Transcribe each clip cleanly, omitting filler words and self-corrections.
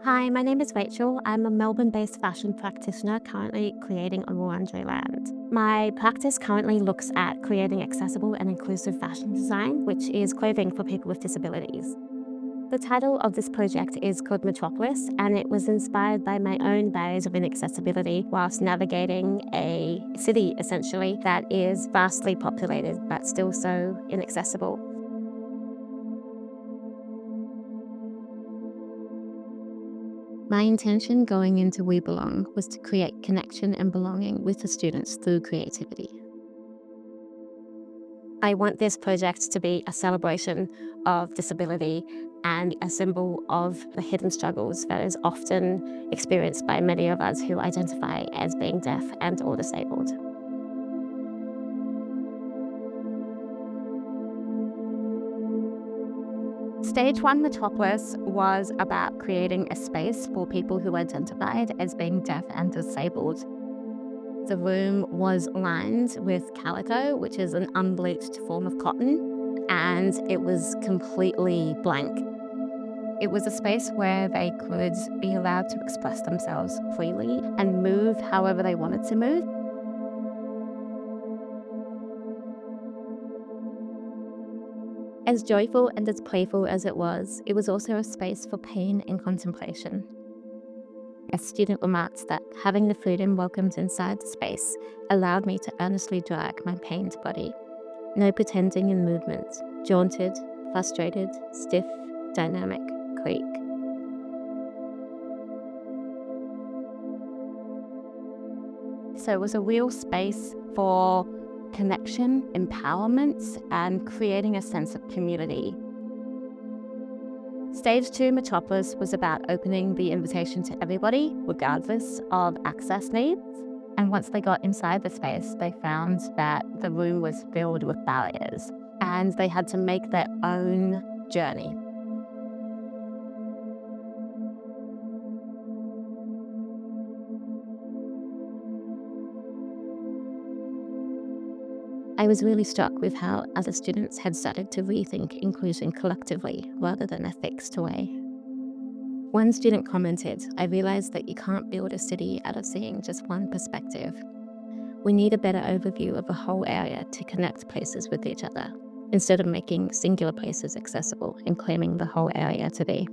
Hi, my name is Rachel. I'm a Melbourne-based fashion practitioner currently creating on Wurundjeri land. My practice currently looks at creating accessible and inclusive fashion design, which is clothing for people with disabilities. The title of this project is called Metropolis, and it was inspired by my own barriers of inaccessibility whilst navigating a city, essentially, that is vastly populated but still so inaccessible. My intention going into We Belong was to create connection and belonging with the students through creativity. I want this project to be a celebration of disability and a symbol of the hidden struggles that is often experienced by many of us who identify as being deaf and or disabled. Stage 1 Metropolis was about creating a space for people who identified as being deaf and disabled. The room was lined with calico, which is an unbleached form of cotton, and it was completely blank. It was a space where they could be allowed to express themselves freely and move however they wanted to move. As joyful and as playful as it was also a space for pain and contemplation. A student remarked that having the freedom welcomed inside the space allowed me to earnestly drag my pained body. No pretending in movement, jaunted, frustrated, stiff, dynamic, creak. So it was a real space for connection, empowerment, and creating a sense of community. Stage 2 Metropolis was about opening the invitation to everybody, regardless of access needs. And once they got inside the space, they found that the room was filled with barriers and they had to make their own journey. I was really struck with how other students had started to rethink inclusion collectively rather than a fixed way. One student commented, "I realized that you can't build a city out of seeing just one perspective. We need a better overview of the whole area to connect places with each other, instead of making singular places accessible and claiming the whole area to be."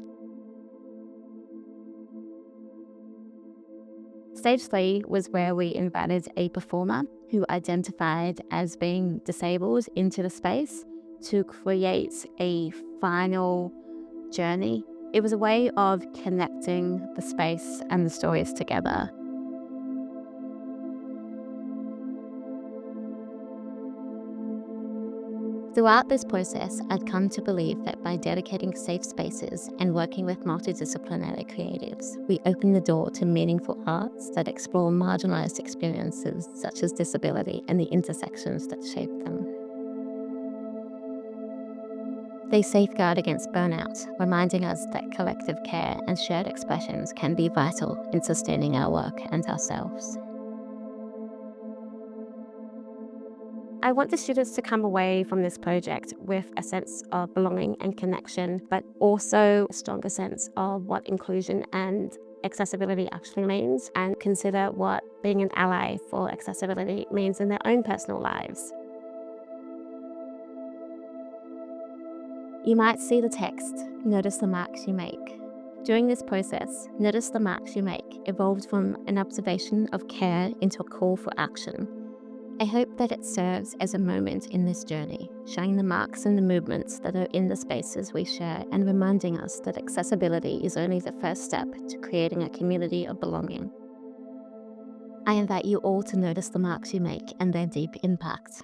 Stage 3 was where we invited a performer who identified as being disabled into the space to create a final journey. It was a way of connecting the space and the stories together. Throughout this process, I'd come to believe that by dedicating safe spaces and working with multidisciplinary creatives, we open the door to meaningful arts that explore marginalized experiences such as disability and the intersections that shape them. They safeguard against burnout, reminding us that collective care and shared expressions can be vital in sustaining our work and ourselves. I want the students to come away from this project with a sense of belonging and connection, but also a stronger sense of what inclusion and accessibility actually means, and consider what being an ally for accessibility means in their own personal lives. You might see the text, "Notice the marks you make." During this process, "Notice the marks you make" evolved from an observation of care into a call for action. I hope that it serves as a moment in this journey, showing the marks and the movements that are in the spaces we share and reminding us that accessibility is only the first step to creating a community of belonging. I invite you all to notice the marks you make and their deep impact.